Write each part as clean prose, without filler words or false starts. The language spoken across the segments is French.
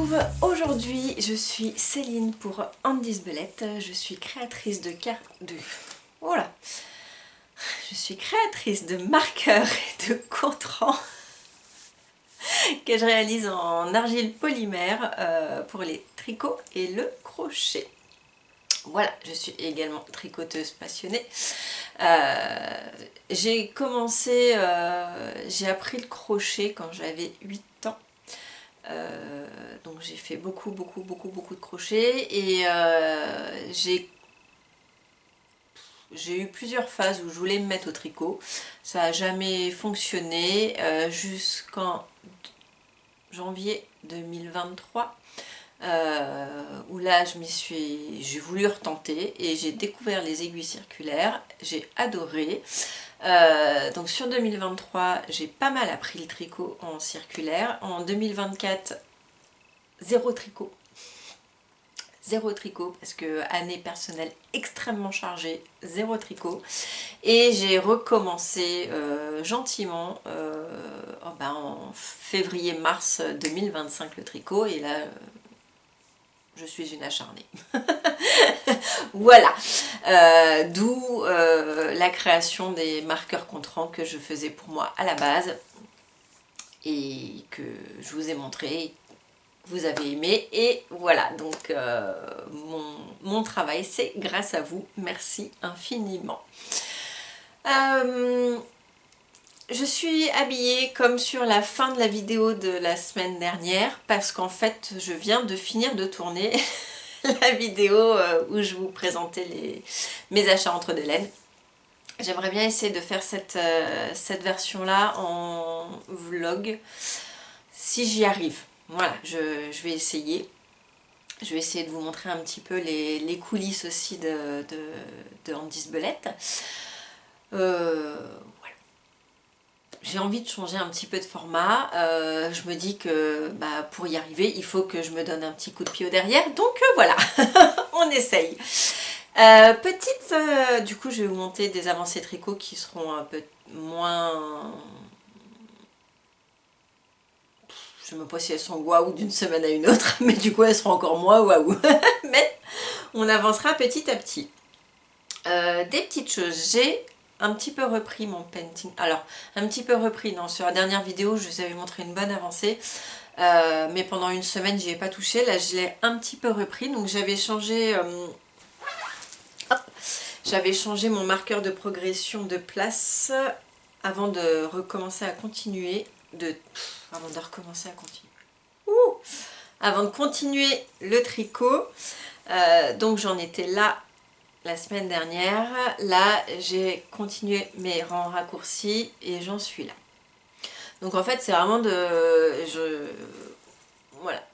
retrouve aujourd'hui, je suis Céline pour Andy's Belette, je suis créatrice voilà. Je suis créatrice de marqueurs et de contrans que je réalise en argile polymère pour les tricots et le crochet. Voilà, je suis également tricoteuse passionnée. J'ai appris le crochet quand j'avais 8 ans. Donc j'ai fait beaucoup de crochet et j'ai eu plusieurs phases où je voulais me mettre au tricot. Ça n'a jamais fonctionné jusqu'en janvier 2023 où là j'ai voulu retenter et j'ai découvert les aiguilles circulaires, j'ai adoré. Donc sur 2023 j'ai pas mal appris le tricot en circulaire. En 2024 zéro tricot parce que année personnelle extrêmement chargée, zéro tricot, et j'ai recommencé gentiment en février-mars 2025 le tricot, et là je suis une acharnée. Voilà, d'où la création des marqueurs contrans que je faisais pour moi à la base et que je vous ai montré, vous avez aimé, et voilà, donc mon travail c'est grâce à vous, merci infiniment. Je suis habillée comme sur la fin de la vidéo de la semaine dernière parce qu'en fait je viens de finir de tourner la vidéo où je vous présentais mes achats entre deux laines. J'aimerais bien essayer de faire cette version là en vlog si j'y arrive. Voilà, je vais essayer. Je vais essayer de vous montrer un petit peu les coulisses aussi de Andy's Belette. Voilà. J'ai envie de changer un petit peu de format. Je me dis que pour y arriver, il faut que je me donne un petit coup de pied au derrière. Donc voilà, on essaye. Du coup, je vais vous monter des avancées tricot qui seront un peu moins... Je ne sais pas si elles sont waouh d'une semaine à une autre, mais du coup elles seront encore moins waouh. Mais on avancera petit à petit. Des petites choses, j'ai un petit peu repris mon painting. Alors, un petit peu repris, non, sur la dernière vidéo je vous avais montré une bonne avancée. Mais pendant une semaine j'y ai pas touché. Là je l'ai un petit peu repris, donc j'avais changé... J'avais changé mon marqueur de progression de place avant de recommencer à continuer. Avant de continuer le tricot. Donc j'en étais là la semaine dernière. Là j'ai continué mes rangs raccourcis et j'en suis là. Donc en fait c'est vraiment voilà.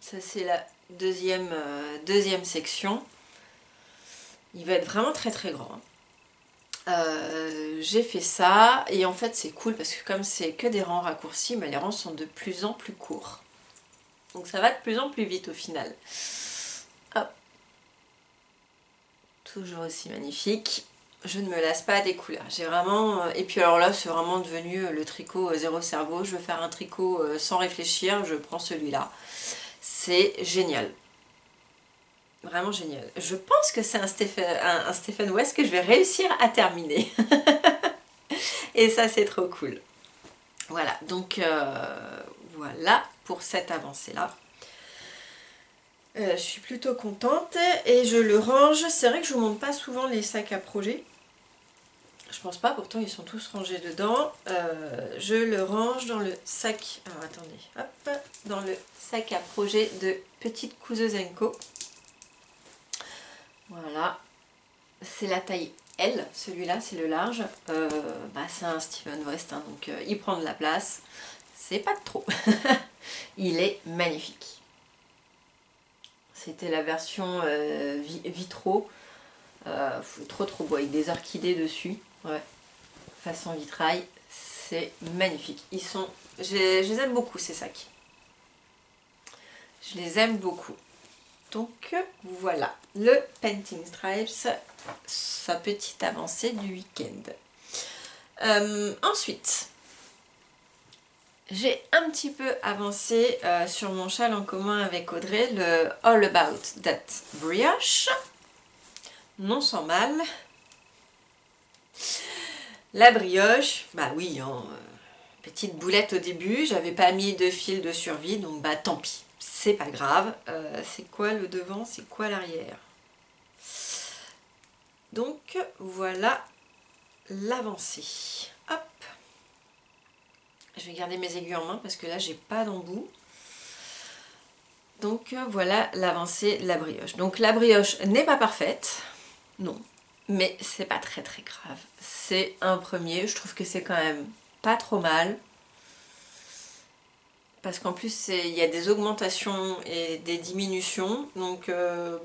Ça c'est la deuxième section. Il va être vraiment très grand. J'ai fait ça et en fait c'est cool parce que comme c'est que des rangs raccourcis, les rangs sont de plus en plus courts. Donc ça va de plus en plus vite au final. Hop. Toujours aussi magnifique. Je ne me lasse pas des couleurs. J'ai vraiment... Et puis alors là c'est vraiment devenu le tricot zéro cerveau. Je veux faire un tricot sans réfléchir, je prends celui-là. C'est génial. Vraiment génial. Je pense que c'est un Stephen West que je vais réussir à terminer. Et ça c'est trop cool. Voilà, donc voilà pour cette avancée là. Je suis plutôt contente et je le range. C'est vrai que je vous montre pas souvent les sacs à projet. Je pense pas, pourtant ils sont tous rangés dedans. Je le range dans le sac. Alors attendez, hop, dans le sac à projet de Petite Couseuse Co. Voilà, c'est la taille L, celui-là c'est le large. C'est un Stephen West, hein, donc il prend de la place. C'est pas de trop. Il est magnifique. C'était la version vitraux. Trop beau, avec des orchidées dessus. Ouais. Façon vitrail. C'est magnifique. Je les aime beaucoup ces sacs. Je les aime beaucoup. Donc voilà, le Painting Stripes, sa petite avancée du week-end. Ensuite, J'ai un petit peu avancé sur mon châle en commun avec Audrey, le All About That Brioche, non sans mal. La brioche, bah oui, hein, petite boulette au début, j'avais pas mis de fil de survie, donc bah tant pis, c'est pas grave. C'est quoi le devant, c'est quoi l'arrière? Donc voilà l'avancée. Hop, je vais garder mes aiguilles en main parce que là j'ai pas d'embout. Donc voilà l'avancée de la brioche. Donc la brioche n'est pas parfaite, non, mais c'est pas très très grave. C'est un premier, je trouve que c'est quand même pas trop mal. Parce qu'en plus il y a des augmentations et des diminutions. Donc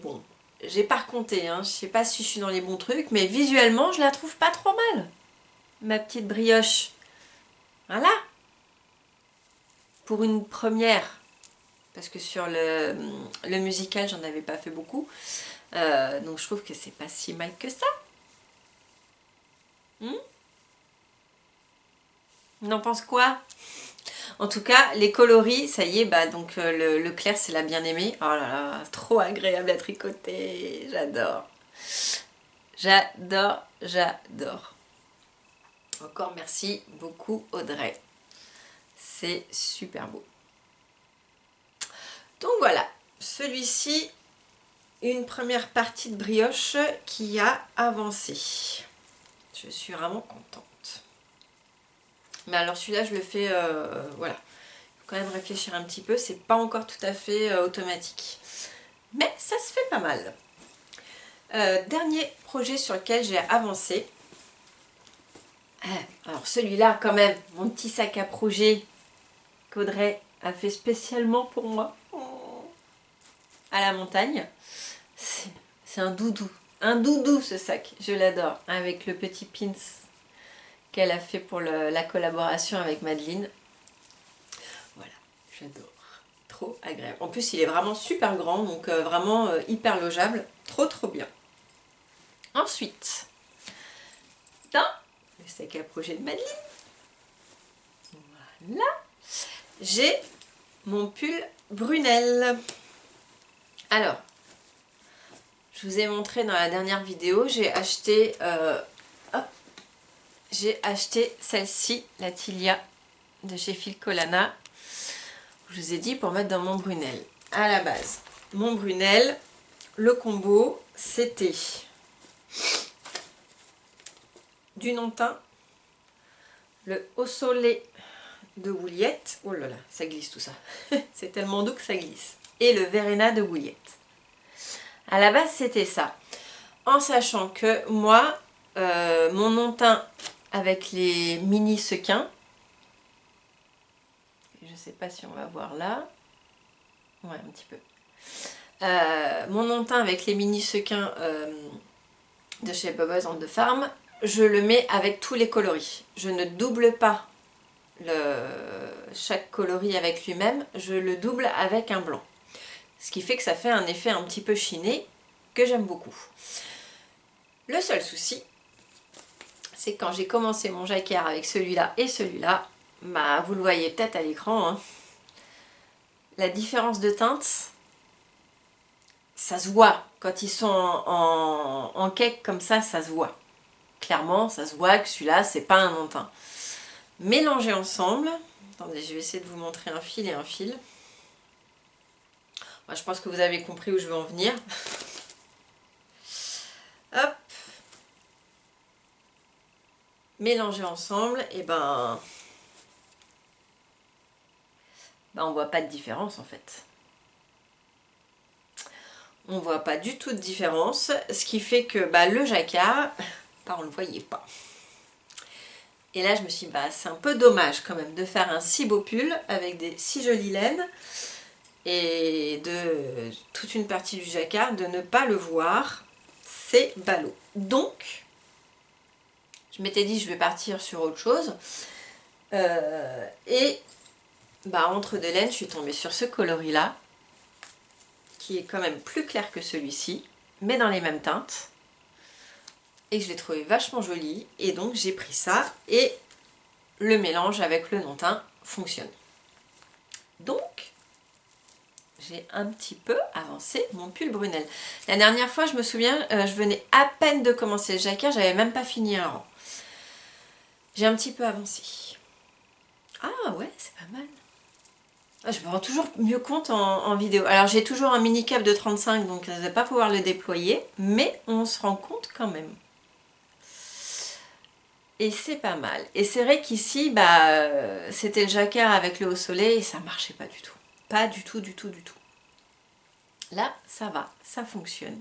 bon, j'ai pas recompté, hein. Je sais pas si je suis dans les bons trucs, mais visuellement je la trouve pas trop mal. Ma petite brioche. Voilà. Pour une première. Parce que sur le musical j'en avais pas fait beaucoup. Donc je trouve que c'est pas si mal que ça. On en pense quoi? En tout cas, les coloris, ça y est, bah donc le clair c'est la bien-aimée. Oh là là, trop agréable à tricoter, j'adore. J'adore, j'adore. Encore merci beaucoup Audrey. C'est super beau. Donc voilà, celui-ci, une première partie de brioche qui a avancé. Je suis vraiment contente. Mais alors celui-là, je le fais, voilà. Il faut quand même réfléchir un petit peu, c'est pas encore tout à fait automatique. Mais ça se fait pas mal. Dernier projet sur lequel j'ai avancé. Alors celui-là quand même, mon petit sac à projet qu'Audrey a fait spécialement pour moi. À la montagne. C'est un doudou. Un doudou ce sac, je l'adore. Avec le petit pins qu'elle a fait pour la collaboration avec Madeleine. Voilà, j'adore. Trop agréable. En plus, il est vraiment super grand, donc vraiment hyper logeable. Trop trop bien. Ensuite, dans le sac à projet de Madeleine, voilà, j'ai mon pull Brunel. Alors, je vous ai montré dans la dernière vidéo, j'ai acheté celle-ci, la Tilia de chez Filcolana. Je vous ai dit pour mettre dans mon Brunel. À la base, mon Brunel, le combo, c'était du non-teint, le haut soleil de Wouliette. Oh là là, ça glisse tout ça. C'est tellement doux que ça glisse. Et le Verena de Wouliette. À la base, c'était ça. En sachant que moi, mon non-teint avec les mini sequins, je ne sais pas si on va voir là, ouais un petit peu, mon non-teint avec les mini sequins de chez Bubbles on the Farm, je le mets avec tous les coloris. Je ne double pas chaque coloris avec lui-même, je le double avec un blanc. Ce qui fait que ça fait un effet un petit peu chiné que j'aime beaucoup. Le seul souci, c'est que quand j'ai commencé mon jacquard avec celui-là et celui-là, bah vous le voyez peut-être à l'écran, hein, la différence de teinte, ça se voit. Quand ils sont en cake comme ça se voit. Clairement, ça se voit que celui-là, c'est pas un non-teint. Mélangés ensemble, attendez, je vais essayer de vous montrer un fil et un fil. Moi, je pense que vous avez compris où je veux en venir. Hop. Mélangés ensemble, et ben on voit pas de différence en fait. On voit pas du tout de différence, ce qui fait que le jacquard, on le voyait pas. Et là je me suis dit, c'est un peu dommage quand même de faire un si beau pull avec des si jolies laines et de toute une partie du jacquard, de ne pas le voir, c'est ballot. Donc, je m'étais dit je vais partir sur autre chose. Entre deux laines, je suis tombée sur ce coloris là, qui est quand même plus clair que celui-ci, mais dans les mêmes teintes. Et je l'ai trouvé vachement joli, et donc j'ai pris ça, et le mélange avec le non-teint fonctionne. Donc, j'ai un petit peu avancé mon pull Brunel. La dernière fois, je me souviens, je venais à peine de commencer le jacquard, j'avais même pas fini un rang. J'ai un petit peu avancé. Ah ouais, c'est pas mal. Je me rends toujours mieux compte en vidéo. Alors j'ai toujours un mini cap de 35, donc je ne vais pas pouvoir le déployer, mais on se rend compte quand même. Et c'est pas mal. Et c'est vrai qu'ici, c'était le jacquard avec le haut soleil et ça marchait pas du tout. Pas du tout, du tout, du tout. Là, ça va, ça fonctionne.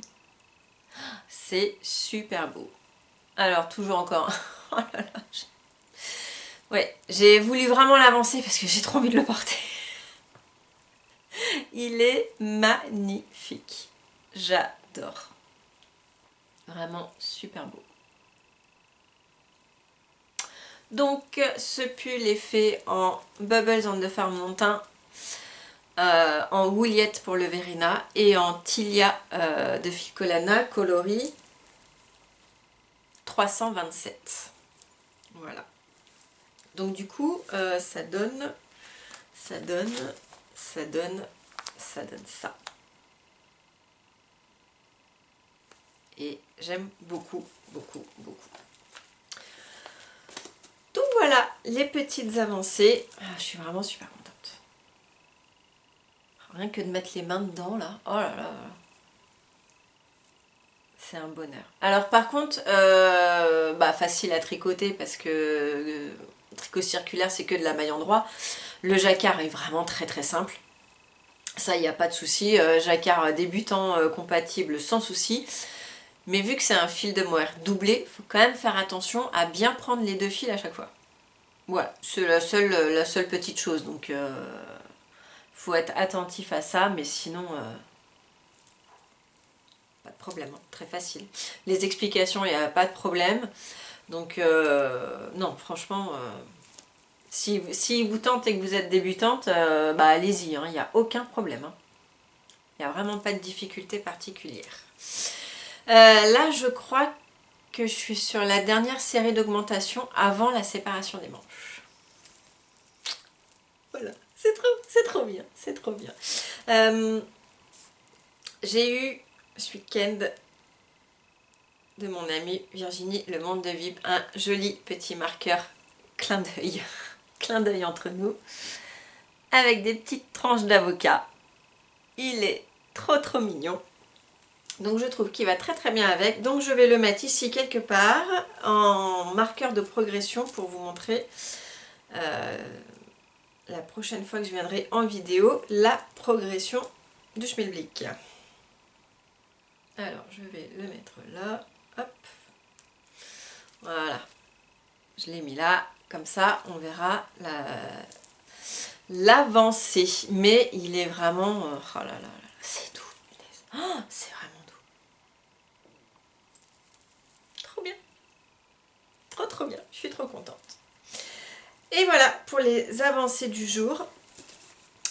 C'est super beau. Alors, toujours encore. Oh là là. Ouais, j'ai voulu vraiment l'avancer parce que j'ai trop envie de le porter. Il est magnifique. J'adore. Vraiment super beau. Donc, ce pull est fait en Bubbles on the Farm Montin, en Wouliette pour le Verena et en Tilia de Ficolana coloris 327. Voilà. Donc du coup, ça donne ça. Et j'aime beaucoup, beaucoup, beaucoup. Donc voilà, les petites avancées. Ah, je suis vraiment super contente. Rien que de mettre les mains dedans, là. Oh là là. C'est un bonheur. Alors par contre, facile à tricoter parce que tricot circulaire, c'est que de la maille endroit. Le jacquard est vraiment très très simple. Ça, il n'y a pas de souci. Jacquard débutant compatible sans souci. Mais vu que c'est un fil de mohair doublé, il faut quand même faire attention à bien prendre les deux fils à chaque fois. Voilà, c'est la seule petite chose. Donc, faut être attentif à ça. Mais sinon, pas de problème. Hein, très facile. Les explications, il n'y a pas de problème. Donc, non, franchement, si vous tente et que vous êtes débutante, allez-y. Il n'y a aucun problème. Hein. Il n'y a vraiment pas de difficulté particulière. Là, je crois que je suis sur la dernière série d'augmentation avant la séparation des manches. Voilà, c'est trop bien, c'est trop bien. J'ai eu ce week-end de mon amie Virginie Le Monde de Vib un joli petit marqueur clin d'œil entre nous, avec des petites tranches d'avocat. Il est trop mignon. Donc je trouve qu'il va très très bien avec. Donc je vais le mettre ici quelque part en marqueur de progression pour vous montrer la prochaine fois que je viendrai en vidéo la progression du schmilblick. Alors je vais le mettre là. Hop. Voilà. Je l'ai mis là. Comme ça on verra l'avancée. Mais il est vraiment... oh là là, c'est doux. Oh, c'est vraiment doux. Trop bien. Trop bien. Je suis trop contente. Et voilà pour les avancées du jour.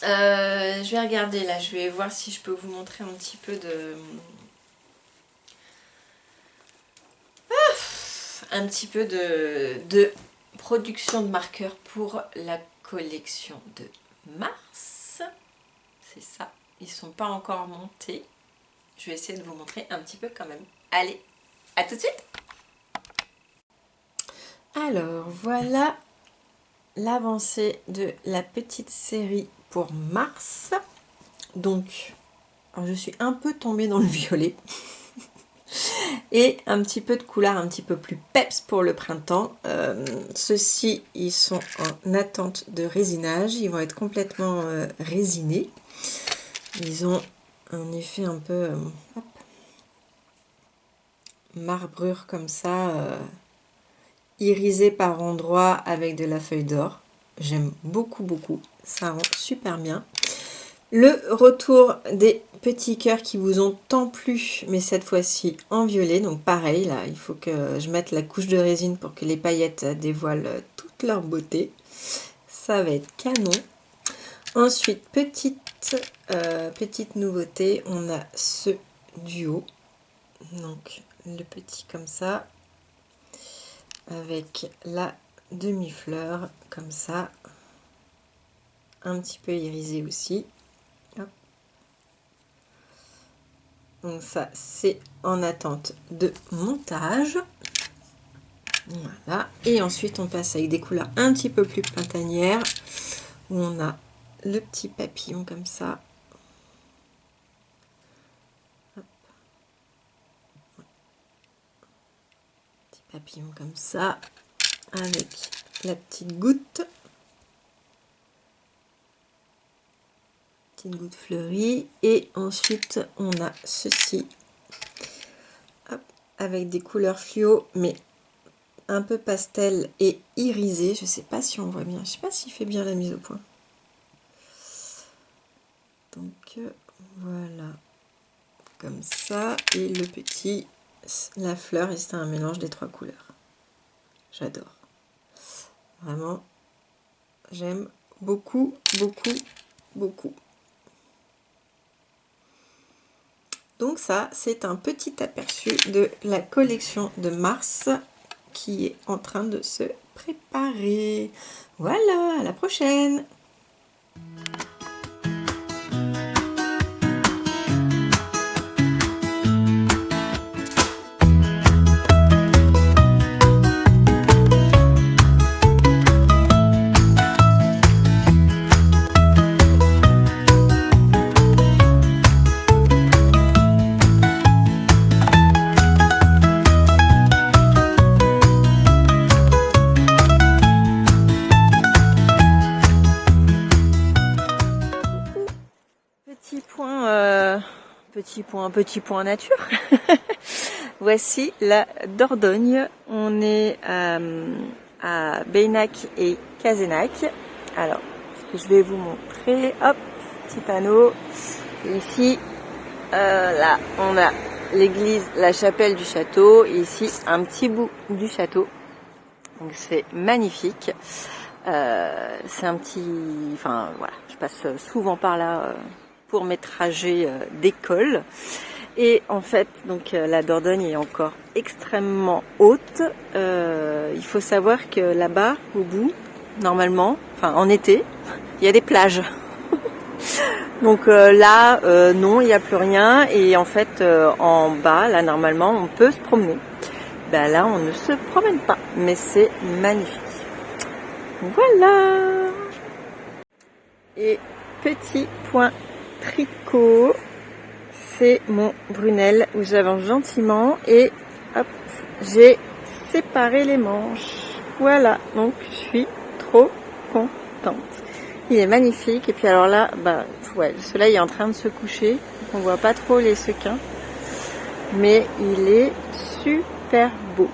Je vais regarder là, je vais voir si je peux vous montrer un petit peu de production de marqueurs pour la collection de mars. C'est ça, ils ne sont pas encore montés. Je vais essayer de vous montrer un petit peu quand même. Allez, à tout de suite. Alors voilà l'avancée de la petite série pour mars. Donc, alors je suis un peu tombée dans le violet. Et un petit peu de couleur un petit peu plus peps pour le printemps. Ceux-ci, ils sont en attente de résinage. Ils vont être complètement résinés. Ils ont un effet un peu marbrure comme ça, irisé par endroits avec de la feuille d'or. J'aime beaucoup. Ça rend super bien. Le retour des petits cœurs qui vous ont tant plu, mais cette fois-ci en violet. Donc pareil, là, il faut que je mette la couche de résine pour que les paillettes dévoilent toute leur beauté. Ça va être canon. Ensuite, petite nouveauté, on a ce duo. Donc le petit comme ça, avec la demi-fleur comme ça. un petit peu irisé aussi. Hop. Donc ça, c'est en attente de montage. Voilà. Et ensuite, on passe avec des couleurs un petit peu plus printanières, où on a le petit papillon comme ça. Hop. Petit papillon comme ça, avec la petite goutte. Petite goutte fleurie. Et ensuite, on a ceci. Hop, avec des couleurs fluo, mais un peu pastel et irisé. Je sais pas si on voit bien. Je sais pas s'il fait bien la mise au point. Donc voilà, comme ça. Et le petit, la fleur, et c'est un mélange des trois couleurs. J'adore. Vraiment, j'aime beaucoup, beaucoup, beaucoup. Donc ça, c'est un petit aperçu de la collection de mars qui est en train de se préparer. Voilà, à la prochaine! Petit point nature. Voici la Dordogne. On est à Beynac et Cazenac. Alors, ce que je vais vous montrer, hop, petit panneau. Ici, là, on a l'église, la chapelle du château. Et ici, un petit bout du château. Donc, c'est magnifique. C'est un petit... Enfin, voilà, je passe souvent par là pour mes trajets d'école. Et en fait, donc la Dordogne est encore extrêmement haute. Il faut savoir que là-bas, au bout, normalement, enfin en été, il y a des plages. Donc là, non, il n'y a plus rien. Et en fait, en bas, là, normalement, on peut se promener. Ben là, on ne se promène pas, mais c'est magnifique. Voilà. Et petit point tricot. C'est mon Brunel où j'avance gentiment et hop, j'ai séparé les manches. Voilà, donc je suis trop contente. Il est magnifique et puis alors là, bah ouais, le soleil est en train de se coucher, donc on voit pas trop les sequins, mais il est super beau.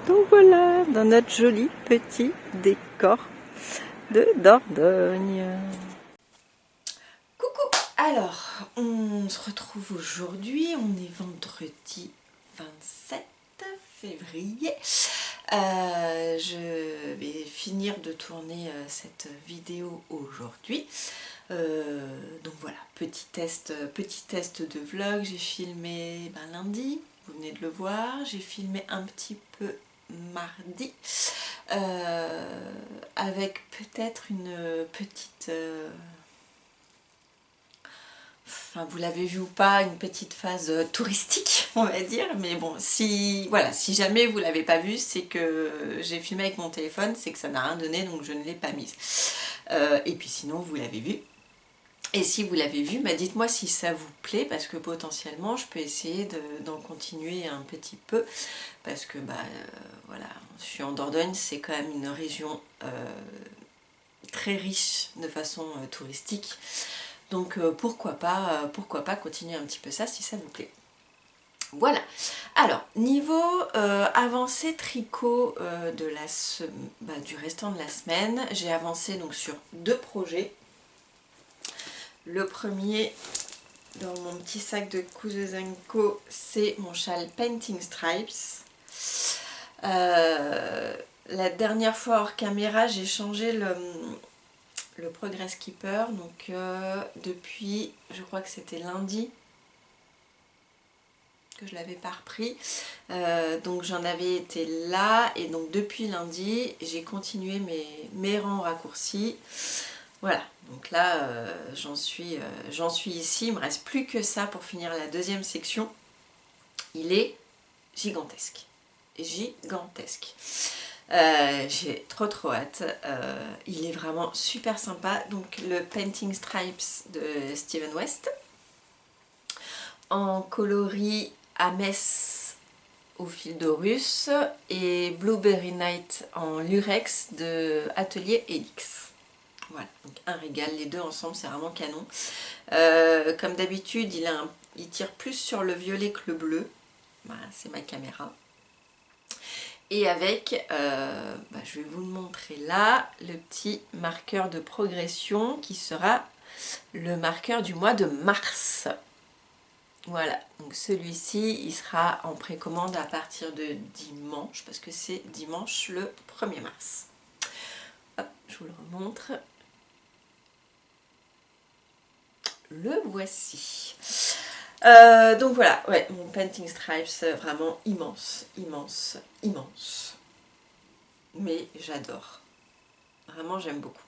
Donc voilà, dans notre joli petit décor de Dordogne. Alors, on se retrouve aujourd'hui, on est vendredi 27 février. Je vais finir de tourner cette vidéo aujourd'hui. Donc voilà, petit test de vlog. J'ai filmé lundi, vous venez de le voir. J'ai filmé un petit peu mardi, avec peut-être une petite... Enfin, vous l'avez vu ou pas, une petite phase touristique, on va dire. Mais bon, si jamais vous l'avez pas vu, c'est que j'ai filmé avec mon téléphone, c'est que ça n'a rien donné, donc je ne l'ai pas mise. Et puis sinon, vous l'avez vu. Et si vous l'avez vu, dites-moi si ça vous plaît, parce que potentiellement, je peux essayer d'en continuer un petit peu. Parce que, voilà, je suis en Dordogne, c'est quand même une région très riche de façon touristique. Donc pourquoi pas continuer un petit peu ça si ça vous plaît. Voilà. Alors, niveau avancée tricot du restant de la semaine, j'ai avancé donc sur 2 projets. Le premier, dans mon petit sac de Kuzesenko, c'est mon châle Painting Stripes. La dernière fois hors caméra, j'ai changé le Progress Keeper, donc depuis, je crois que c'était lundi que je l'avais pas repris, donc j'en avais été là, et donc depuis lundi j'ai continué mes rangs raccourcis. Voilà, donc là j'en suis ici, il me reste plus que ça pour finir la deuxième section. Il est gigantesque, gigantesque. J'ai trop hâte, il est vraiment super sympa. Donc le Painting Stripes de Steven West en coloris Ames au fil d'Horus et Blueberry Night en lurex de Atelier Helix. Voilà, donc un régal, les deux ensemble c'est vraiment canon. Comme d'habitude il tire plus sur le violet que le bleu, voilà, c'est ma caméra. Et avec, je vais vous le montrer là, le petit marqueur de progression qui sera le marqueur du mois de mars. Voilà, donc celui-ci, il sera en précommande à partir de dimanche, parce que c'est dimanche le 1er mars. Hop, je vous le remontre. Le voici. Donc voilà, ouais, mon Painting Stripes, vraiment immense, immense, immense. Mais j'adore. Vraiment, j'aime beaucoup.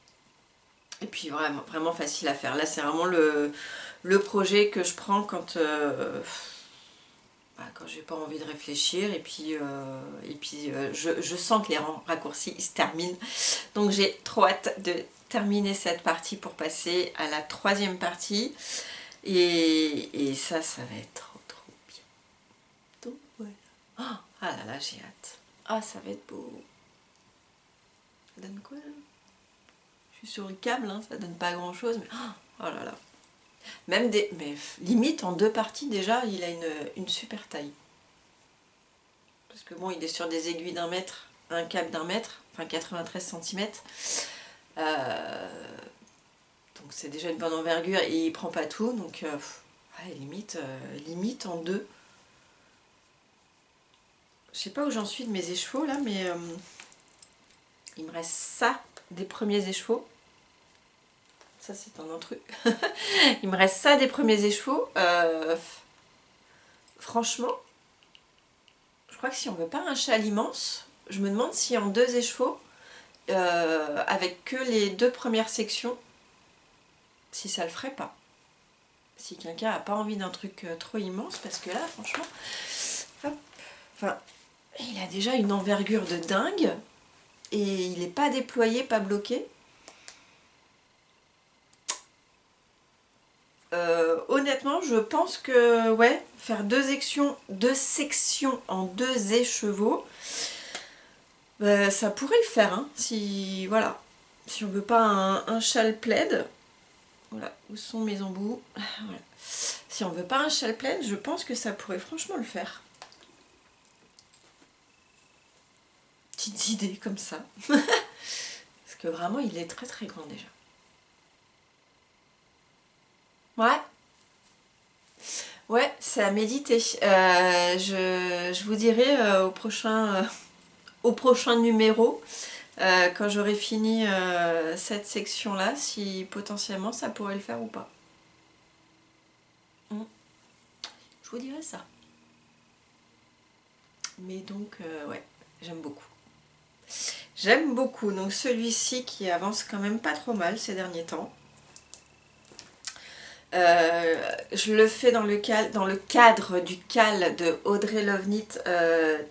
Et puis vraiment facile à faire. Là, c'est vraiment le projet que je prends quand j'ai pas envie de réfléchir. Et puis, je sens que les raccourcis se terminent. Donc j'ai trop hâte de terminer cette partie pour passer à la troisième partie. Et ça va être trop bien. Donc voilà. Oh, ah là là, j'ai hâte. Ah, ça va être beau. Ça donne quoi là? Je suis sur le câble, hein, ça donne pas grand chose, mais oh là là. Même mais limite en deux parties déjà, il a une super taille. Parce que bon, il est sur des aiguilles d'1 mètre, un câble d'1 mètre, enfin 93 cm. Donc c'est déjà une bonne envergure et il prend pas tout, donc ouais, limite en deux. Je sais pas où j'en suis de mes échevaux là, mais il me reste ça des premiers échevaux. Ça c'est un intrus. Il me reste ça des premiers échevaux. Franchement, je crois que si on veut pas un châle immense, je me demande si en 2 échevaux, avec que les 2 premières sections, si ça le ferait pas. Si quelqu'un a pas envie d'un truc trop immense, parce que là, franchement, hop, enfin, il a déjà une envergure de dingue et il n'est pas déployé, pas bloqué. Honnêtement, je pense que ouais, faire 2 sections en 2 écheveaux, ça pourrait le faire, hein, si voilà, si on veut pas un châle plaid. Voilà, où sont mes embouts? Voilà. Si on veut pas un châle plaid, je pense que ça pourrait franchement le faire. Petites idées comme ça. Parce que vraiment, il est très grand déjà. Ouais. Ouais, c'est à méditer. Je vous dirai au prochain numéro, quand j'aurai fini cette section-là, si potentiellement ça pourrait le faire ou pas. Je vous dirai ça. Mais donc, ouais, j'aime beaucoup. J'aime beaucoup. Donc celui-ci qui avance quand même pas trop mal ces derniers temps. Je le fais dans le cadre du cal de Audrey Lovenit,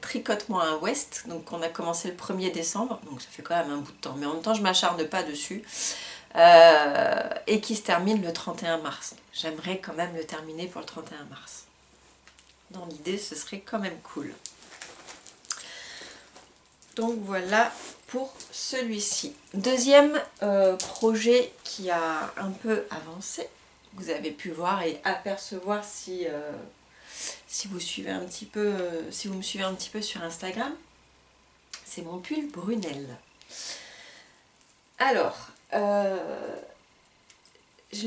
Tricote-moi un West, donc on a commencé le 1er décembre, donc ça fait quand même un bout de temps, mais en même temps je m'acharne pas dessus, et qui se termine le 31 mars. J'aimerais quand même le terminer pour le 31 mars. Dans l'idée, ce serait quand même cool. Donc voilà pour celui-ci. Deuxième projet qui a un peu avancé. Vous avez pu voir et apercevoir si vous suivez un petit peu, si vous me suivez un petit peu sur Instagram, c'est mon pull Brunel. Alors, je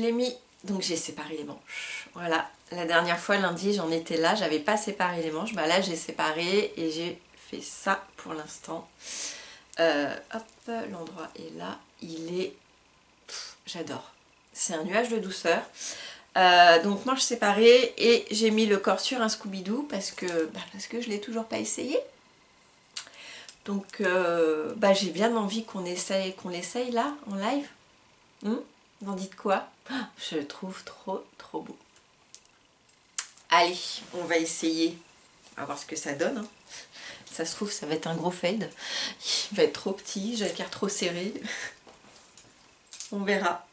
l'ai mis, donc j'ai séparé les manches. Voilà, la dernière fois lundi j'en étais là, j'avais pas séparé les manches, bah là j'ai séparé et j'ai fait ça pour l'instant. Hop, l'endroit est là, il est, j'adore. C'est un nuage de douceur. Donc manches séparées et j'ai mis le corps sur un Scooby-Doo parce que je l'ai toujours pas essayé. Donc j'ai bien envie qu'on l'essaye là en live. Vous en dites quoi? Je le trouve trop beau. Allez, on va essayer. On va voir ce que ça donne. Hein. Ça se trouve, ça va être un gros fade. Il va être trop petit, jacquard trop serré. On verra.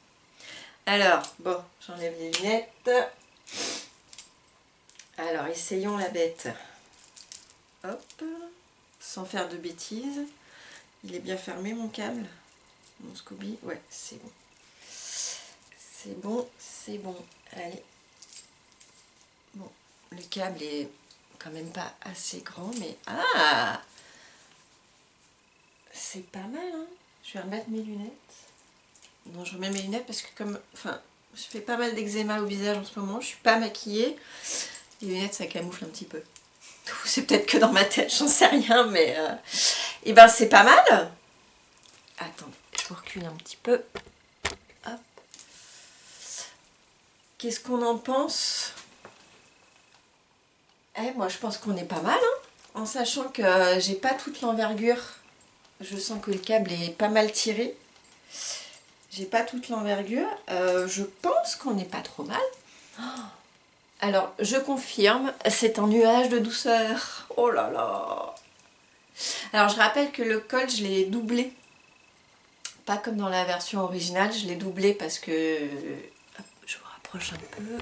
Alors, bon, j'enlève les lunettes. Alors, essayons la bête. Hop, sans faire de bêtises. Il est bien fermé, mon câble. Mon Scooby, ouais, c'est bon. C'est bon, c'est bon. Allez. Bon, le câble est quand même pas assez grand, mais... Ah! C'est pas mal, hein. Je vais remettre mes lunettes. Non, je remets mes lunettes parce que comme... Enfin, je fais pas mal d'eczéma au visage en ce moment. Je suis pas maquillée. Les lunettes, ça camoufle un petit peu. C'est peut-être que dans ma tête, j'en sais rien, mais... Eh ben, c'est pas mal. Attendez, je vous recule un petit peu. Hop. Qu'est-ce qu'on en pense? Moi, je pense qu'on est pas mal, hein, en sachant que j'ai pas toute l'envergure. Je sens que le câble est pas mal tiré. J'ai pas toute l'envergure. Je pense qu'on n'est pas trop mal. Alors, je confirme, c'est un nuage de douceur. Oh là là! Alors, je rappelle que le col, je l'ai doublé. Pas comme dans la version originale, je l'ai doublé parce que... Hop, je vous rapproche un peu.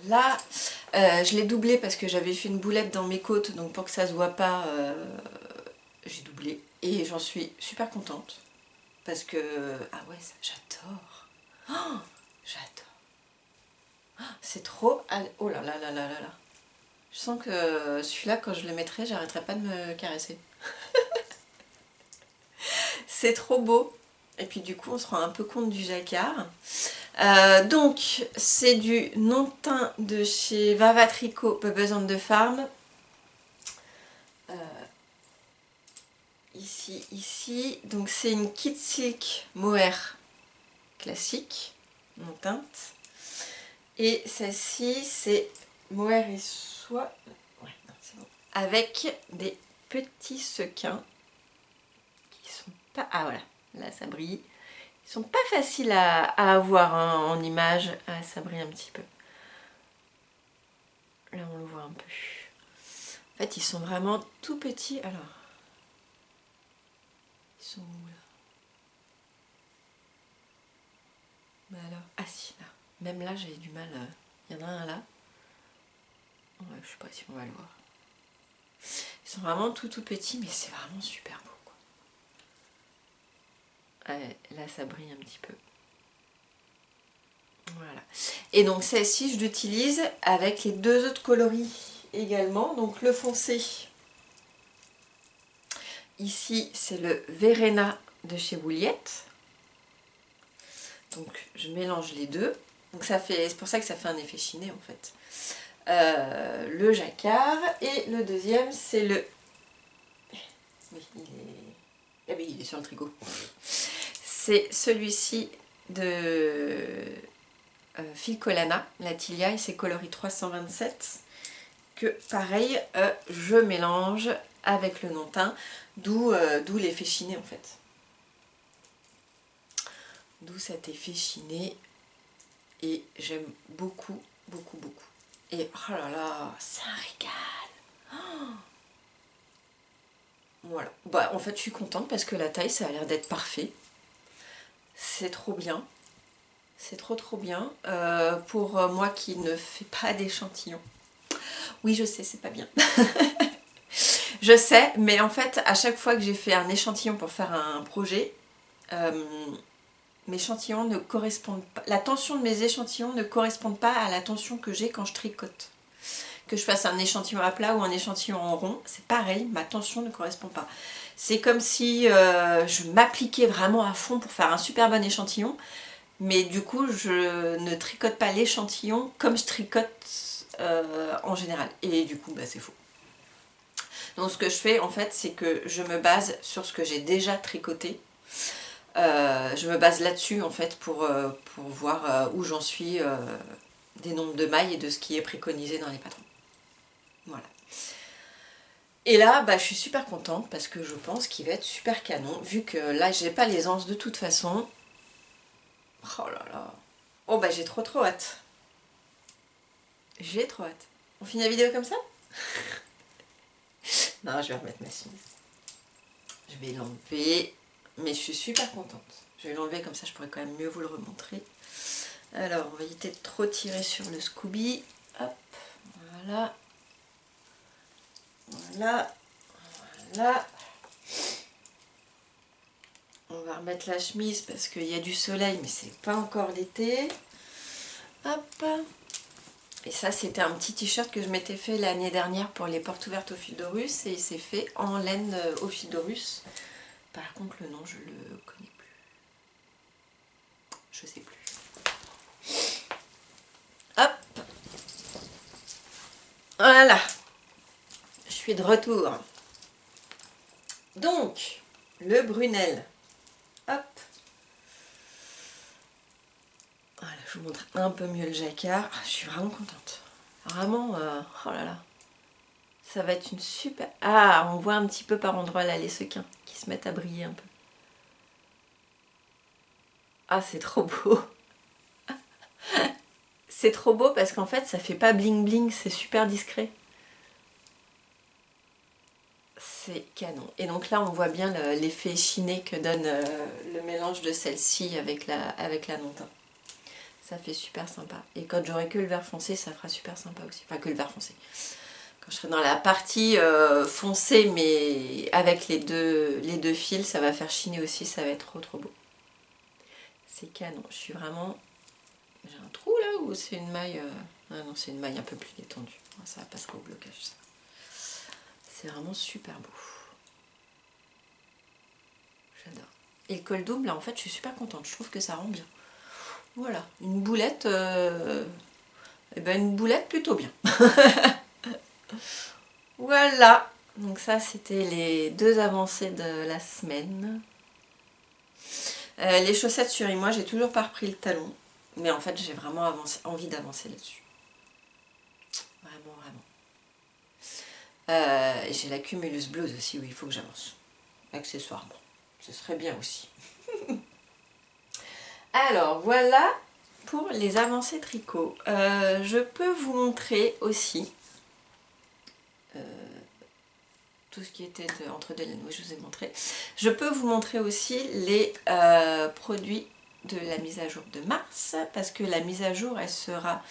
Voilà. Je l'ai doublé parce que j'avais fait une boulette dans mes côtes, donc pour que ça se voit pas, j'ai doublé. Et j'en suis super contente. Parce que... Ah ouais, j'adore. Oh, j'adore. C'est trop... Oh là là là là là là. Je sens que celui-là, quand je le mettrai, j'arrêterai pas de me caresser. C'est trop beau. Et puis du coup, on se rend un peu compte du jacquard. Donc, c'est du non-teint de chez Vava Tricot Bubbles on the Farm. Ici. Donc, c'est une Kid Silk Mohair classique, non-teinte. Et celle-ci, c'est Mohair et soie. Ouais, non, c'est bon. Avec des petits sequins qui sont pas... Ah voilà, là ça brille. Ils sont pas faciles à avoir hein, en image. Ah, ça brille un petit peu. Là, on le voit un peu. En fait, ils sont vraiment tout petits. Alors, ils sont où là? Bah alors, ah si, là. Même là, j'ai du mal. Il y en a un là. Ouais, je sais pas si on va le voir. Ils sont vraiment tout petits, mais c'est vraiment super beau. Quoi. Ouais, là, ça brille un petit peu. Voilà. Et donc celle-ci, je l'utilise avec les deux autres coloris également. Donc le foncé, ici c'est le Verena de chez Wouliette. Donc je mélange les deux. Donc c'est pour ça que ça fait un effet chiné en fait. Le jacquard et le deuxième c'est le... Oui, ah oui, il est sur le tricot. C'est celui-ci de... Filcolana, la Tilia, et c'est coloris 327 que pareil je mélange avec le non-teint, d'où l'effet chiné en fait. D'où cet effet chiné et j'aime beaucoup. Et oh là là, c'est un régal. Oh, voilà. Bah en fait je suis contente parce que la taille ça a l'air d'être parfait. C'est trop bien. C'est trop bien. Pour moi qui ne fais pas d'échantillons. Oui, je sais, c'est pas bien. Je sais, mais en fait, à chaque fois que j'ai fait un échantillon pour faire un projet, mes échantillons ne correspondent pas. La tension de mes échantillons ne correspond pas à la tension que j'ai quand je tricote. Que je fasse un échantillon à plat ou un échantillon en rond, c'est pareil, ma tension ne correspond pas. C'est comme si je m'appliquais vraiment à fond pour faire un super bon échantillon. Mais du coup, je ne tricote pas l'échantillon comme je tricote en général. Et du coup, bah, c'est faux. Donc ce que je fais en fait, c'est que je me base sur ce que j'ai déjà tricoté. Je me base là-dessus en fait pour voir où j'en suis des nombres de mailles et de ce qui est préconisé dans les patrons. Voilà. Et là, bah, je suis super contente parce que je pense qu'il va être super canon, vu que là, j'ai pas les anses de toute façon. Oh là là. Oh bah j'ai trop hâte. J'ai trop hâte. On finit la vidéo comme ça? Non, je vais remettre ma chemise. Je vais l'enlever, mais je suis super contente. Je vais l'enlever comme ça, je pourrais quand même mieux vous le remontrer. Alors, on va éviter de trop tirer sur le Scooby. Hop, voilà. Voilà. Voilà. On va remettre la chemise parce qu'il y a du soleil, mais c'est pas encore l'été. Hop. Et ça, c'était un petit t-shirt que je m'étais fait l'année dernière pour les portes ouvertes au fil de russe. Et il s'est fait en laine au fil de russe. Par contre, le nom, je le connais plus. Je sais plus. Hop. Voilà. Je suis de retour. Donc, le Brunel. Hop. Voilà, je vous montre un peu mieux le jacquard. Je suis vraiment contente. Vraiment, oh là là. Ça va être une super... Ah, on voit un petit peu par endroits là les sequins qui se mettent à briller un peu. Ah, c'est trop beau. C'est trop beau parce qu'en fait, ça fait pas bling bling, c'est super discret. C'est canon. Et donc là, on voit bien l'effet chiné que donne le mélange de celle-ci avec la non-teint. Ça fait super sympa. Et quand j'aurai que le vert foncé, ça fera super sympa aussi. Enfin, que le vert foncé. Quand je serai dans la partie foncée, mais avec les deux fils, ça va faire chiner aussi. Ça va être trop beau. C'est canon. Je suis vraiment... J'ai un trou là ou c'est une maille Ah non, c'est une maille un peu plus détendue. Ça passera au blocage, ça. C'est vraiment super beau. J'adore. Et le col double, là, en fait, je suis super contente. Je trouve que ça rend bien. Voilà, une boulette, eh ben une boulette plutôt bien. Voilà. Donc ça, c'était les deux avancées de la semaine. Les chaussettes sur moi, j'ai toujours pas repris le talon. Mais en fait, j'ai vraiment envie d'avancer là-dessus. Vraiment, vraiment. J'ai la cumulus blouse aussi où il faut que j'avance. Accessoirement. Ce serait bien aussi. Alors, voilà pour les avancées tricot. Je peux vous montrer aussi tout ce qui était entre deux laines, oui, je vous ai montré. Je peux vous montrer aussi les produits de la mise à jour de mars, parce que la mise à jour, elle sera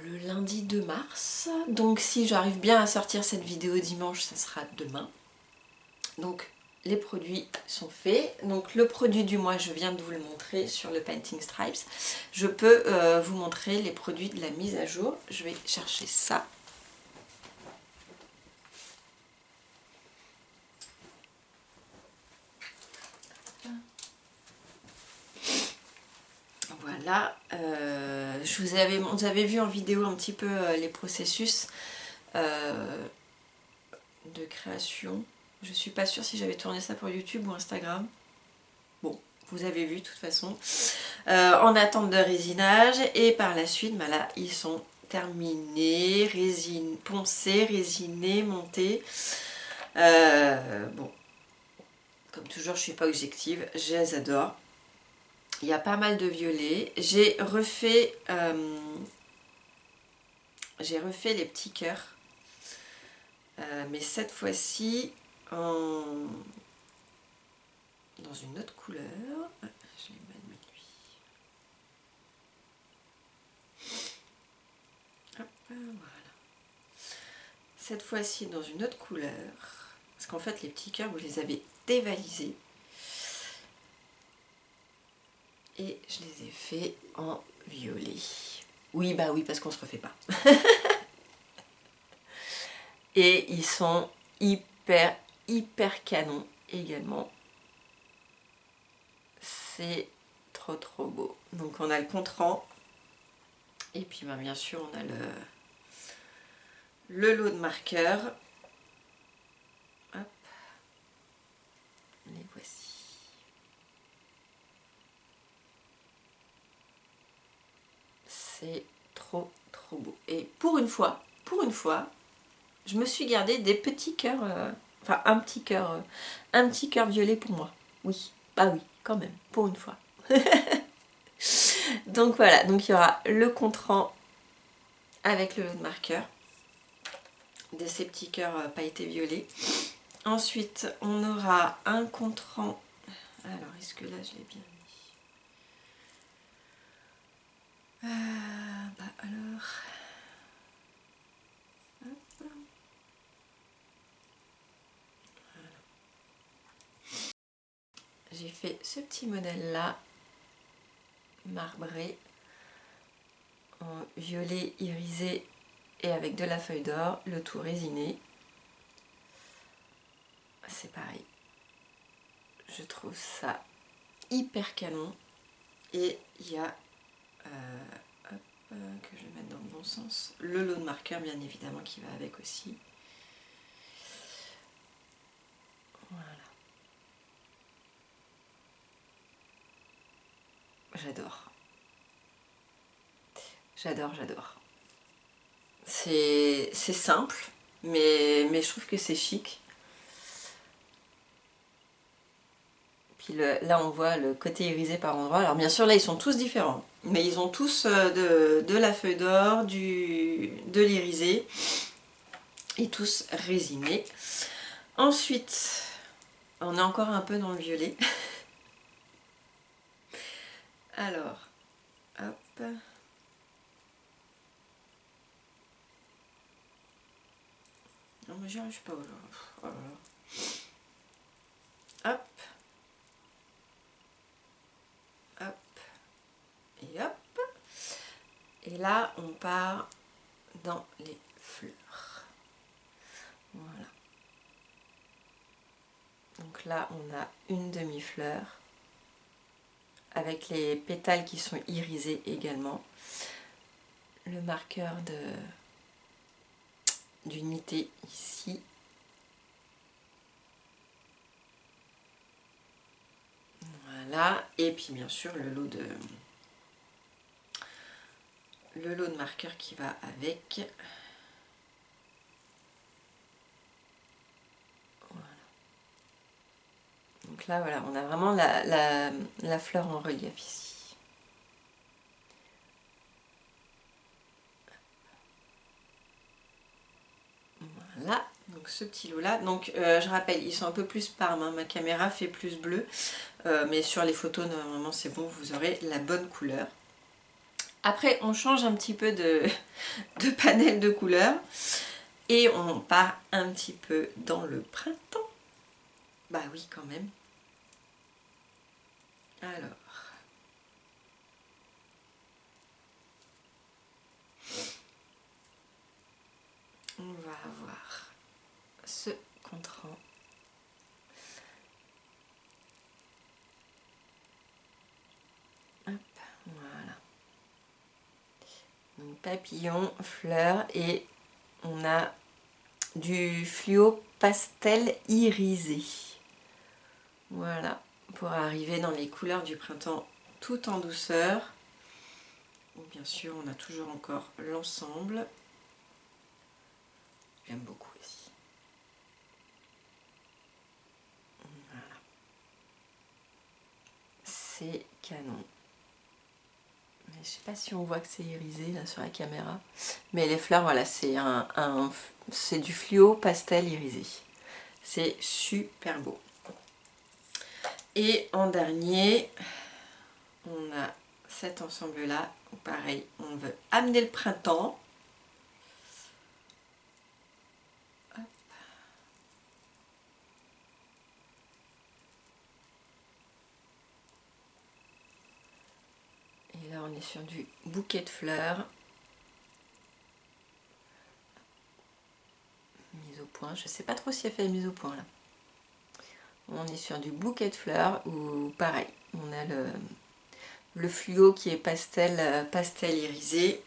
le lundi 2 mars. Donc si j'arrive bien à sortir cette vidéo dimanche, ça sera demain. Donc les produits sont faits. Donc le produit du mois, je viens de vous le montrer sur le Painting Stripes. Je peux vous montrer les produits de la mise à jour. Je vais chercher ça. Voilà, vous avez vu en vidéo un petit peu les processus de création. Je ne suis pas sûre si j'avais tourné ça pour YouTube ou Instagram. Bon, vous avez vu de toute façon. En attente de résinage et par la suite, bah là, ils sont terminés, poncés, résinés, montés. Bon, comme toujours, je ne suis pas objective, je les adore. Il y a pas mal de violets. J'ai refait les petits cœurs. Mais cette fois-ci dans une autre couleur. Ah, je l'ai mal mis lui. Hop, voilà. Cette fois-ci dans une autre couleur. Parce qu'en fait, les petits cœurs, vous les avez dévalisés. Et je les ai fait en violet. Oui, bah oui, parce qu'on se refait pas. Et ils sont hyper canons également. C'est trop beau. Donc on a le contrant. Et puis bah, bien sûr, on a le lot de marqueurs. Hop. Les voici. C'est trop beau. Et pour une fois, Je me suis gardé des petits cœurs, enfin un petit cœur violet pour moi. Oui, bah oui, quand même, pour une fois. Donc voilà, donc il y aura le contrant avec le lot de marqueur de ces petits cœurs pailletés violets. Ensuite, on aura un contrant. Alors, est-ce que là je l'ai bien mis bah alors. Hop. J'ai fait ce petit modèle là, marbré, en violet irisé et avec de la feuille d'or, le tout résiné. C'est pareil. Je trouve ça hyper canon. Et il y a, que je vais mettre dans le bon sens, le lot de marqueurs bien évidemment qui va avec aussi. Voilà. J'adore. J'adore, j'adore. C'est simple, mais je trouve que c'est chic. Puis là on voit le côté irisé par endroits. Alors bien sûr là ils sont tous différents, mais ils ont tous de la feuille d'or, de l'irisé et tous résinés. Ensuite on est encore un peu dans le violet. Alors hop. Non mais j'y arrive pas aujourd'hui. Oh là là. Hop. Hop. Et hop. Et là on part dans les fleurs. Voilà. Donc là on a une demi-fleur avec les pétales qui sont irisés également. Le marqueur d'unité ici. Voilà. Et puis bien sûr le lot de marqueurs qui va avec. Voilà. Donc là voilà, on a vraiment la fleur en relief ici. Voilà, donc ce petit lot là. Donc je rappelle, ils sont un peu plus parme, hein. Ma caméra fait plus bleu, mais sur les photos normalement c'est bon, vous aurez la bonne couleur. Après on change un petit peu de panel de couleurs et on part un petit peu dans le printemps. Bah oui quand même. Alors. On va avoir ce contrant. Hop, voilà. Donc, papillon, fleurs et on a du fluo pastel irisé. Voilà, pour arriver dans les couleurs du printemps tout en douceur. Bon, bien sûr, on a toujours encore l'ensemble. J'aime beaucoup aussi. Voilà. C'est canon. Mais je sais pas si on voit que c'est irisé là sur la caméra. Mais les fleurs, voilà, c'est c'est du fluo pastel irisé. C'est super beau. Et en dernier, on a cet ensemble là. Pareil, on veut amener le printemps. Hop. Et là on est sur du bouquet de fleurs. Mise au point, je sais pas trop si elle fait la mise au point là. On est sur du bouquet de fleurs ou pareil, on a le fluo qui est pastel irisé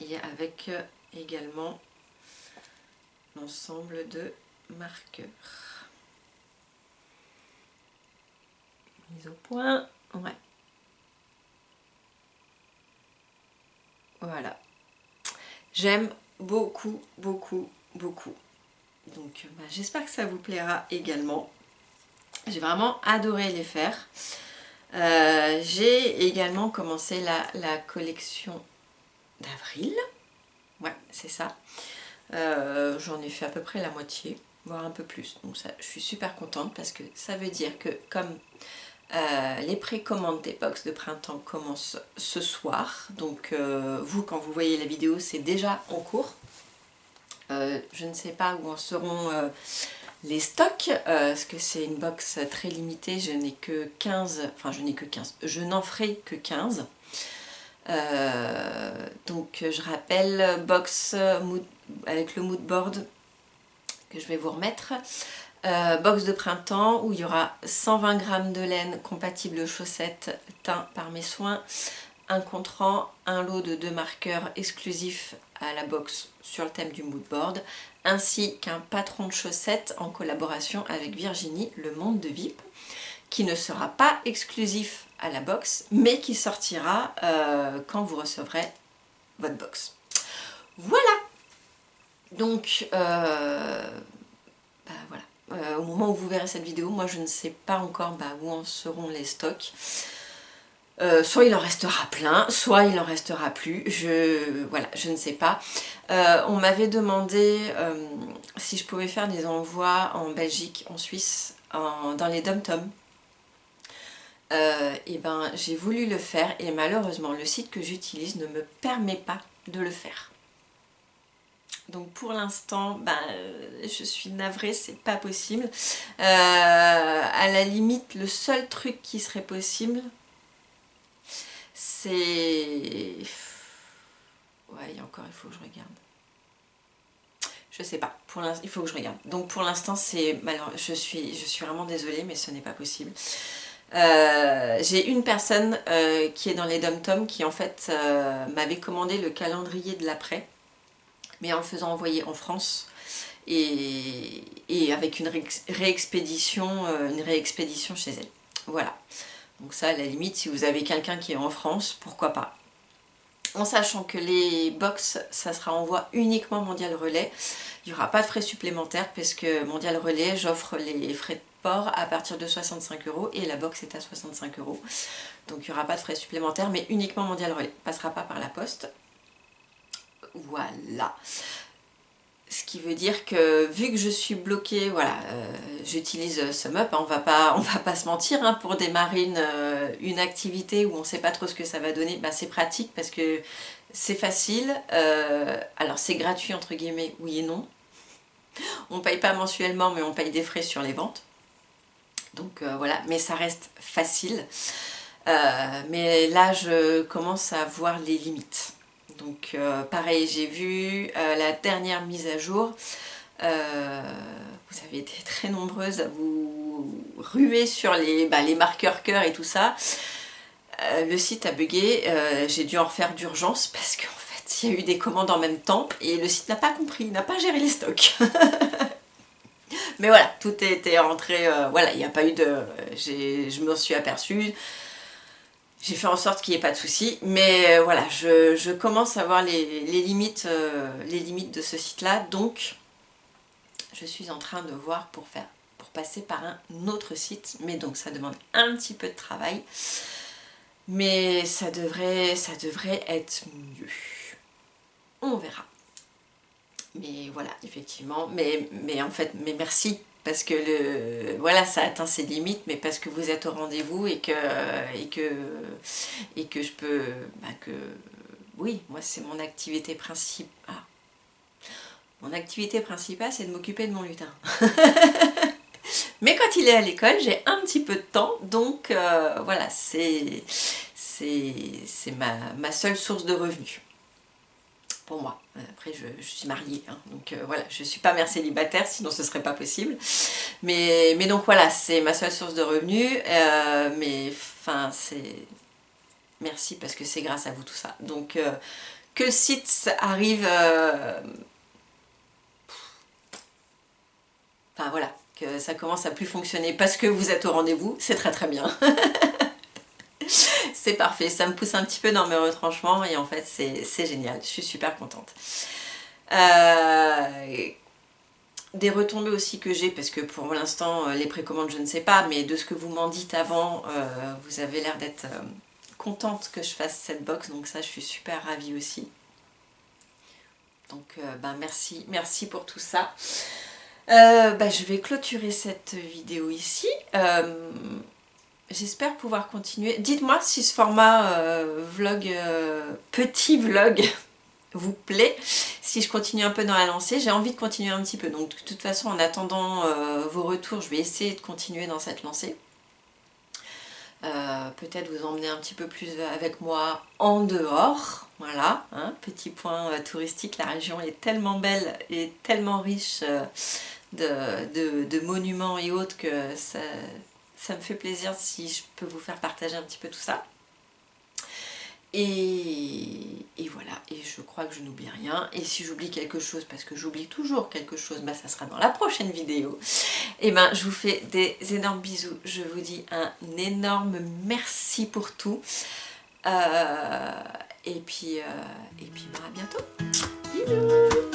et avec également l'ensemble de marqueurs. Mise au point, ouais. Voilà. J'aime beaucoup, beaucoup, beaucoup. Donc j'espère que ça vous plaira également. J'ai vraiment adoré les faire. J'ai également commencé la collection d'avril. Ouais, c'est ça. J'en ai fait à peu près la moitié, voire un peu plus. Donc ça, je suis super contente parce que ça veut dire que comme les précommandes des box de printemps commencent ce soir, donc vous, quand vous voyez la vidéo, c'est déjà en cours. Je ne sais pas où en seront les stocks, parce que c'est une box très limitée, je n'ai que 15, enfin je n'ai que 15, je n'en ferai que 15. Donc je rappelle, box avec le mood board que je vais vous remettre. Box de printemps où il y aura 120 g de laine compatible aux chaussettes teint par mes soins, un contrant, un lot de 2 marqueurs exclusifs à la box sur le thème du mood board, ainsi qu'un patron de chaussettes en collaboration avec Virginie, le monde de VIP, qui ne sera pas exclusif à la box, mais qui sortira quand vous recevrez votre box. Voilà. Donc, voilà. Au moment où vous verrez cette vidéo, moi je ne sais pas encore où en seront les stocks. Soit il en restera plein, soit il en restera plus, voilà, je ne sais pas. On m'avait demandé si je pouvais faire des envois en Belgique, en Suisse, dans les dom-toms. Et ben j'ai voulu le faire et malheureusement le site que j'utilise ne me permet pas de le faire. Donc pour l'instant, je suis navrée, c'est pas possible. À la limite, le seul truc qui serait possible, c'est... Ouais, il faut que je regarde. Je sais pas, pour l'instant, il faut que je regarde. Donc pour l'instant, c'est malheureux. Je suis vraiment désolée, mais ce n'est pas possible. J'ai une personne qui est dans les dom-toms qui en fait m'avait commandé le calendrier de l'après, mais en le faisant envoyer en France et avec une réexpédition chez elle. Voilà. Donc ça, à la limite, si vous avez quelqu'un qui est en France, pourquoi pas. En sachant que les box, ça sera envoi uniquement Mondial Relais. Il n'y aura pas de frais supplémentaires parce que Mondial Relais, j'offre les frais de port à partir de 65 € et la box est à 65 €. Donc il n'y aura pas de frais supplémentaires, mais uniquement Mondial Relais. Passera pas par la poste. Voilà. Ce qui veut dire que vu que je suis bloquée, voilà, j'utilise SumUp, hein, on va pas se mentir, hein, pour démarrer une activité où on ne sait pas trop ce que ça va donner, c'est pratique parce que c'est facile, alors c'est gratuit entre guillemets, oui et non. On ne paye pas mensuellement mais on paye des frais sur les ventes. Donc voilà, mais ça reste facile. Mais là je commence à voir les limites. Donc pareil, j'ai vu la dernière mise à jour. Vous avez été très nombreuses à vous ruer sur les marqueurs cœur et tout ça. Le site a bugué, j'ai dû en refaire d'urgence parce qu'en fait il y a eu des commandes en même temps et le site n'a pas compris, n'a pas géré les stocks. Mais voilà, tout était rentré, voilà, il n'y a pas eu de... je m'en suis aperçue. J'ai fait en sorte qu'il n'y ait pas de souci, mais voilà, je commence à voir les limites de ce site-là, donc je suis en train de voir pour passer par un autre site, mais donc ça demande un petit peu de travail, mais ça devrait être mieux. On verra. Mais voilà, effectivement, mais en fait, mais merci. Parce que voilà, ça atteint ses limites, mais parce que vous êtes au rendez-vous et que je peux, oui, moi c'est mon activité principale. Ah. Mon activité principale, c'est de m'occuper de mon lutin. Mais quand il est à l'école, j'ai un petit peu de temps, donc voilà, c'est ma seule source de revenus. Pour moi. Après je suis mariée, hein, donc voilà, je ne suis pas mère célibataire, sinon ce serait pas possible. Mais donc voilà, c'est ma seule source de revenus, mais enfin c'est... Merci parce que c'est grâce à vous tout ça. Donc que le site arrive... Enfin voilà, que ça commence à plus fonctionner parce que vous êtes au rendez-vous, c'est très très bien. C'est parfait, ça me pousse un petit peu dans mes retranchements et en fait c'est génial, je suis super contente. Des retombées aussi que j'ai, parce que pour l'instant les précommandes je ne sais pas, mais de ce que vous m'en dites avant, vous avez l'air d'être contente que je fasse cette box, donc ça je suis super ravie aussi. Donc merci pour tout ça. Je vais clôturer cette vidéo ici. J'espère pouvoir continuer. Dites-moi si ce format vlog, petit vlog vous plaît, si je continue un peu dans la lancée. J'ai envie de continuer un petit peu, donc de toute façon en attendant vos retours, je vais essayer de continuer dans cette lancée. Peut-être vous emmener un petit peu plus avec moi en dehors, voilà, hein, petit point touristique. La région est tellement belle et tellement riche de monuments et autres que ça me fait plaisir si je peux vous faire partager un petit peu tout ça. Et voilà, et je crois que je n'oublie rien. Et si j'oublie quelque chose, parce que j'oublie toujours quelque chose, ça sera dans la prochaine vidéo. Et je vous fais des énormes bisous. Je vous dis un énorme merci pour tout. Et puis à bientôt. Bisous.